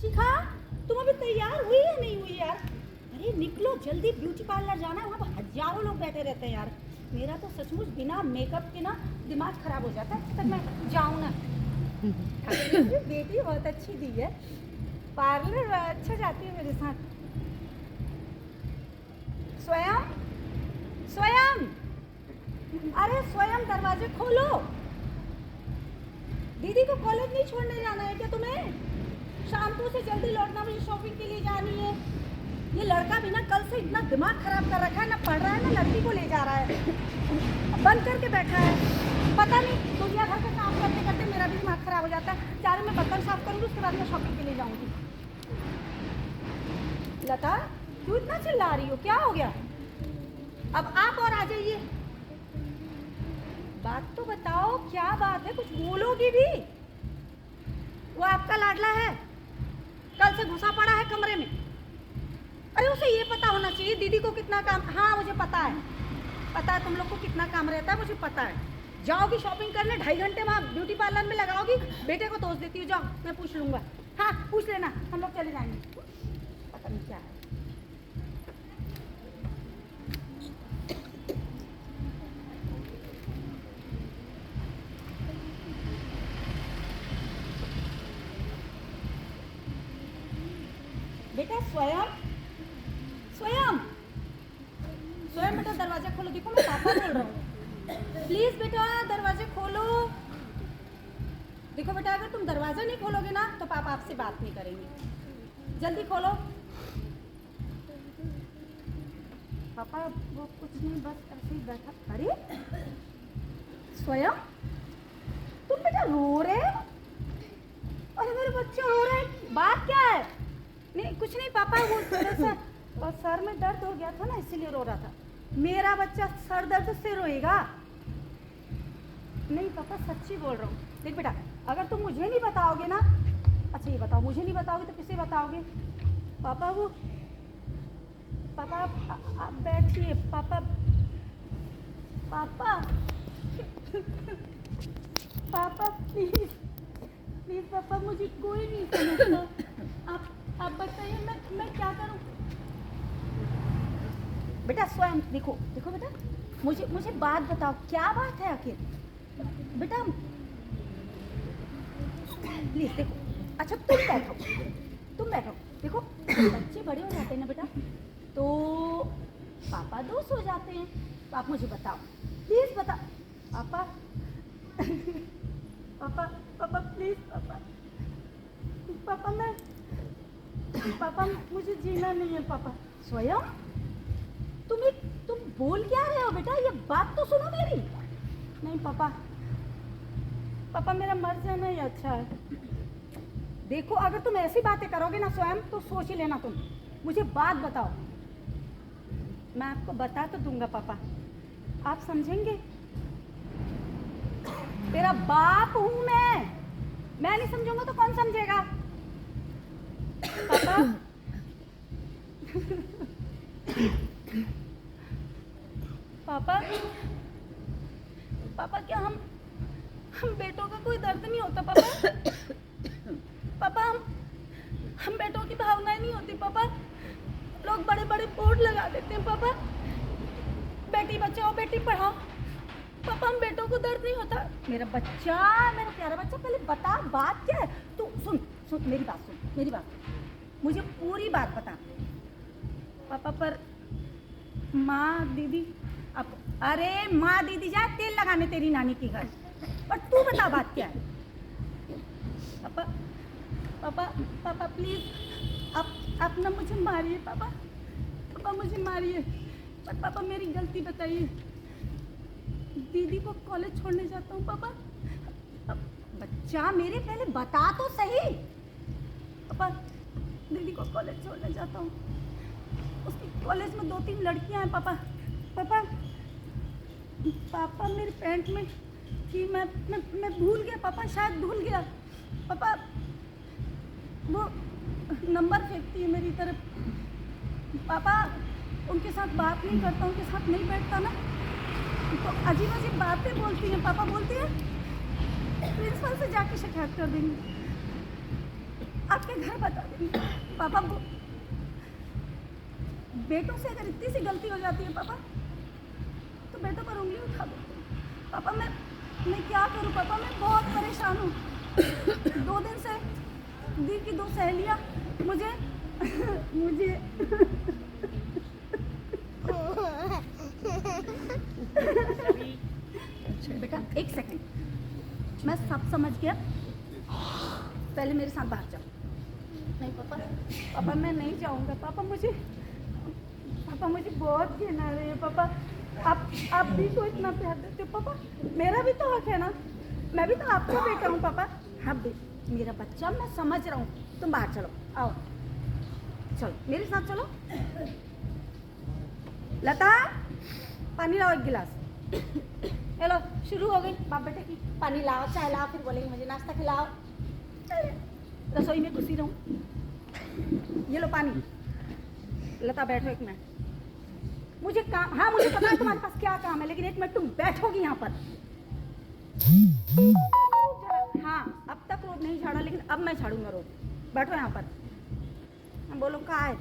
शिखा, तुम अभी तैयार हुई या नहीं हुई यार? अरे निकलो जल्दी, ब्यूटी पार्लर जाना है, वहाँ पर हजारों लोग बैठे रहते हैं यार। मेरा तो सचमुच बिना मेकअप के ना दिमाग खराब हो जाता है, तब मैं जाऊँ ना। बेटी बहुत अच्छी दी है, पार्लर अच्छा जाती है मेरे साथ। स्वयं, स्वयं, अरे स्वयं दरवाजे खोलो। दीदी को कॉलेज नहीं छोड़ने जाना है क्या तुम्हें? शाम को से जल्दी लौटना, मुझे शॉपिंग के लिए जानी है। ये लड़का भी ना कल से इतना दिमाग खराब कर रखा है, ना पढ़ रहा है ना लड़की को ले जा रहा है, बंद करके बैठा है। पता नहीं दुनिया भर का काम करते करते मेरा भी दिमाग खराब हो जाता है। चाहे मैं बर्तन साफ करूँगी, उसके बाद मैं शॉपिंग के लिए जाऊँगी। लता, क्यों इतना चिल्ला रही हो? क्या हो गया? अब आप और आ जाइए। बात तो बताओ, क्या बात है? कुछ बोलोगी भी? वो आपका लाडला है, कल से घुसा पड़ा है कमरे में। अरे उसे ये पता होना चाहिए दीदी को कितना काम। हाँ मुझे पता है, पता है तुम लोग को कितना काम रहता है, मुझे पता है। जाओगी शॉपिंग करने, 2.5 घंटे वहाँ ब्यूटी पार्लर में लगाओगी, बेटे को तोड़ देती हूँ। जाओ, मैं पूछ लूँगा। हाँ पूछ लेना, हम लोग चले जाएंगे। पता नहीं क्या है। बेटा स्वयं, स्वयं, स्वयं बेटा दरवाजा खोलो। देखो मैं पापा बोल रहा हूँ, प्लीज बेटा दरवाजा खोलो। देखो बेटा, अगर तुम दरवाजा नहीं खोलोगे ना तो पापा आपसे बात नहीं करेंगे। जल्दी खोलो। पापा वो कुछ नहीं, बस ऐसे ही बैठा। अरे स्वयं, तुम बेटा रो रहे हो? अरे मेरे बच्चे रो रहे हैं, बात क्या है? नहीं कुछ नहीं पापा, वो थोड़ा सा सर में दर्द हो गया था ना, इसीलिए रो रहा था। मेरा बच्चा सर दर्द से रोएगा? नहीं पापा सच्ची बोल रहा हूँ। देख बेटा, अगर तुम मुझे नहीं बताओगे ना, अच्छा ये बताओ, मुझे नहीं बताओगे तो किसे बताओगे? पापा वो, पापा आप बैठिए। पापा, पापा, पापा प्लीज, प्लीज पापा, मुझे कोई नहीं समझता। आप बताइए मैं क्या करूं? बेटा स्वयं देखो, देखो बेटा, मुझे बात बताओ, क्या बात है आखिर? बेटा प्लीज देखो। अच्छा तुम बैठो, तुम बैठो। देखो बच्चे बड़े हो जाते हैं ना बेटा, तो पापा दोस्त हो जाते हैं। तो आप मुझे बताओ, प्लीज बता। पापा, पापा, पापा प्लीज पापा, पापा मैं, पापा मुझे जीना नहीं है पापा। स्वयं तुम बोल क्या रहे हो बेटा? ये बात तो सुनो मेरी। नहीं पापा, पापा मेरा मर जाना ही अच्छा है। देखो अगर तुम ऐसी बातें करोगे ना स्वयं, तो सोच ही लेना तुम। मुझे बात बताओ। मैं आपको बता तो दूंगा पापा, आप समझेंगे? तेरा बाप हूं मैं नहीं समझूंगा तो कौन समझेगा? पापा पापा, पापा क्या हम बेटों का कोई दर्द नहीं होता पापा? पापा हम बेटों की भावनाएं नहीं होती पापा? लोग बड़े बड़े बोर्ड लगा देते हैं पापा, बेटी बचाओ बेटी पढ़ाओ। पापा हम बेटों को दर्द नहीं होता? मेरा बच्चा, मेरा प्यारा बच्चा, पहले बता बात क्या है? तू सुन सुन मेरी बात, सुन मेरी बात, मुझे पूरी बात बता। पापा पर माँ दीदी, अब अरे माँ दीदी जाए तेल लगाने तेरी नानी की घर, पर तू बता बात क्या है? पापा, पापा, पापा प्लीज आप ना मुझे मारिए पापा, पापा मुझे मारिए, पर पापा मेरी गलती बताइए। दीदी को कॉलेज छोड़ने जाता हूँ पापा। बच्चा मेरे पहले बता तो सही। पापा दीदी को कॉलेज छोड़ने जाता हूँ, उसकी कॉलेज में 2-3 लड़कियां हैं पापा। पापा, पापा मेरी पैंट में कि मैं भूल गया पापा, शायद भूल गया पापा। वो नंबर फेंकती है मेरी तरफ पापा, उनके साथ बात नहीं करता, उनके साथ नहीं बैठता ना, तो अजीब अजीब बातें बोलती हैं पापा। बोलती है प्रिंसिपल से जाके शिकायत कर देंगे। आपके घर बता देंगे पापा। बेटों से अगर इतनी सी गलती हो जाती है पापा, तो बेटों पर उंगली उठा देते हैं पापा। मैं क्या करूं पापा, मैं बहुत परेशान हूँ। 2 दिन से दी की 2 सहेलियाँ मुझे बेटा 1 सेकंड, मैं सब समझ गया, पहले मेरे साथ बाहर जाओ। नहीं पापा मैं नहीं जाऊंगा पापा, मुझे बहुत घिन आ रही है पापा। आप भी तो इतना प्यार देते हो पापा, मेरा भी तो हक है ना, मैं भी तो आपका बेटा हूँ पापा। हाँ मेरा बच्चा, मैं समझ रहा हूँ, तुम बाहर चलो, आओ चलो मेरे साथ चलो। लता पानी लाओ 1 गिलास। हेलो शुरू हो गई बाप बेटे की, पानी लाओ चाय लाओ, फिर बोलेंगे मुझे नाश्ता खिलाओ। रसोई में घुसी रहूं। ये लो पानी। लता बैठो 1 मिनट, मुझे काम, हाँ मुझे पता है तुम्हारे पास क्या काम है, लेकिन 1 मिनट तुम बैठोगी यहाँ पर। हाँ अब तक रोड नहीं झाड़ा, लेकिन अब मैं झाड़ूंगा रोड। बैठो यहाँ पर। बोलो कहाँ है?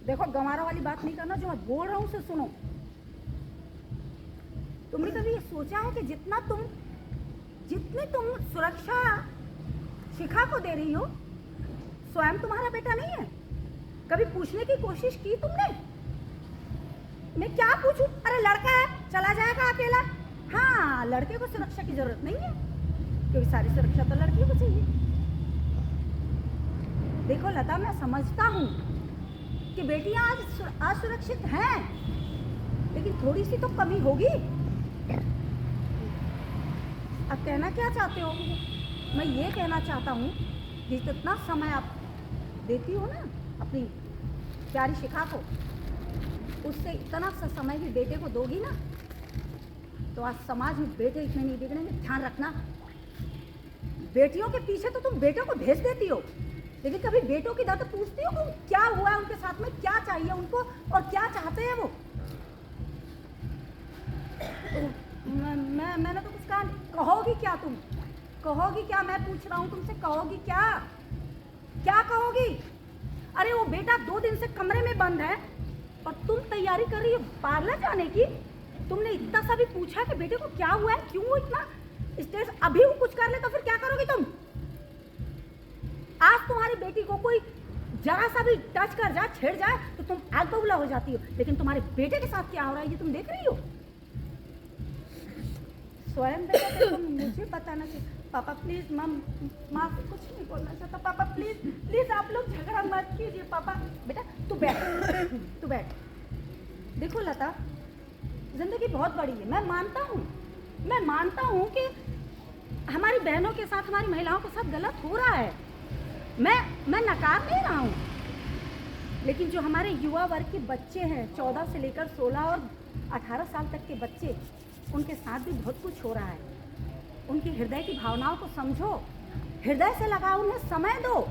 देखो गंवारा वाली बात नहीं करना, जो मैं बोल रहा हूँ उसे सुनो। तुमने कभी ये सोचा है कि जितनी तुम सुरक्षा शिखा को दे रही हो, स्वयं तुम्हारा बेटा नहीं है? कभी पूछने की कोशिश की तुमने? मैं क्या पूछूं? अरे लड़का है, चला जाएगा अकेला। हाँ लड़के को सुरक्षा की जरूरत नहीं है, क्योंकि सारी सुरक्षा तो लड़की को चाहिए। देखो लता, मैं समझता हूँ कि बेटियां आज असुरक्षित हैं, लेकिन थोड़ी सी तो कमी होगी। अब कहना क्या चाहते हो? मैं ये कहना चाहता हूँ कि जितना समय आप देती हो ना अपनी प्यारी शिखा को, उससे इतना सा समय भी बेटे को दोगी ना, तो आज समाज में बेटे इतने नहीं बिगड़ेंगे। ध्यान रखना, बेटियों के पीछे तो तुम बेटों को भेज देती हो, लेकिन कभी बेटों की दर्द पूछती हो कि क्या हुआ है उनके साथ में, क्या चाहिए उनको और क्या चाहते हैं वो? मैंने तो कुछ कहा। कहोगी क्या तुम? कहोगी क्या? मैं पूछ रहा हूँ तुमसे, कहोगी क्या? क्या कहोगी? अरे वो बेटा 2 दिन से कमरे में बंद है और तुम तैयारी कर रही हो पार्लर जाने की। तुमने इतना सा भी पूछा कि बेटे को क्या हुआ है, क्यों वो इतना स्ट्रेस? अभी वो कुछ कर ले तो फिर क्या करोगी तुम? आज तुम्हारी बेटी को कोई जरा सा भी टच कर जाए, छेड़ जाए तो तुम आग बबूला हो जाती हो, लेकिन तुम्हारे बेटे के साथ क्या हो रहा है ये तुम देख रही हो? स्वयं बेटा देखो, मुझे बताना चाहिए। पापा प्लीज, माँ से कुछ नहीं बोलना चाहता। पापा प्लीज आप लोग झगड़ा मत कीजिए। पापा बेटा तू बैठ। देखो लता, जिंदगी बहुत बड़ी है। मैं मानता हूँ कि हमारी बहनों के साथ, हमारी महिलाओं के साथ गलत हो रहा है। मैं नकार नहीं रहा हूँ, लेकिन जो हमारे युवा वर्ग के बच्चे हैं, 14 से लेकर 16 और 18 साल तक के बच्चे, उनके साथ भी बहुत कुछ हो रहा है। उनकी हृदय की भावनाओं को समझो, हृदय से लगाओ, उन्हें समय दो।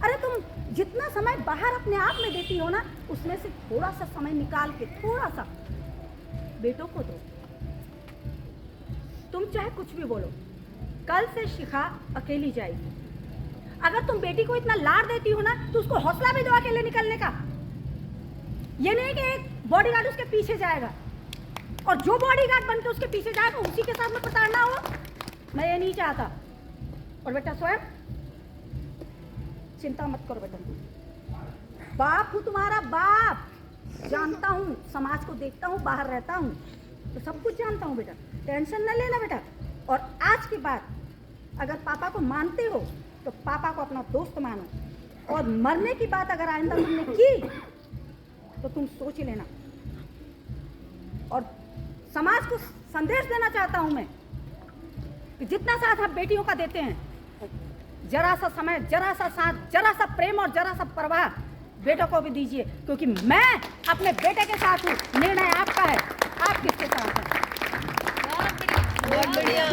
अरे तुम जितना समय बाहर अपने आप में देती हो ना, उसमें से थोड़ा सा समय निकाल के थोड़ा सा बेटों को दो। तुम चाहे कुछ भी बोलो, कल से शिखा अकेली जाएगी। अगर तुम बेटी को इतना लाड देती हो ना, तो उसको हौसला भी दो अकेले निकलने का। ये नहीं कि एक बॉडीगार्ड उसके पीछे जाएगा और जो बॉडीगार्ड बन के उसके पीछे जाएगा उसी के साथ में प्रताड़ना हो। मैं ये नहीं चाहता। और बेटा स्वयं चिंता मत करो बेटा, बाप हूँ तुम्हारा बाप, जानता हूँ, समाज को देखता हूँ, बाहर रहता हूँ, तो सब कुछ जानता हूँ बेटा। टेंशन न लेना बेटा। और आज के बाद अगर पापा को मानते हो तो पापा को अपना दोस्त मानो, और मरने की बात अगर आइंदा तुमने की तो तुम सोच लेना। और समाज को संदेश देना चाहता हूं मैं कि जितना साथ आप बेटियों का देते हैं, जरा सा समय, जरा सा साथ, जरा सा प्रेम और जरा सा परवाह बेटों को भी दीजिए, क्योंकि मैं अपने बेटे के साथ हूँ। निर्णय आपका है, आप किसके साथ हैं? बहुत बढ़िया।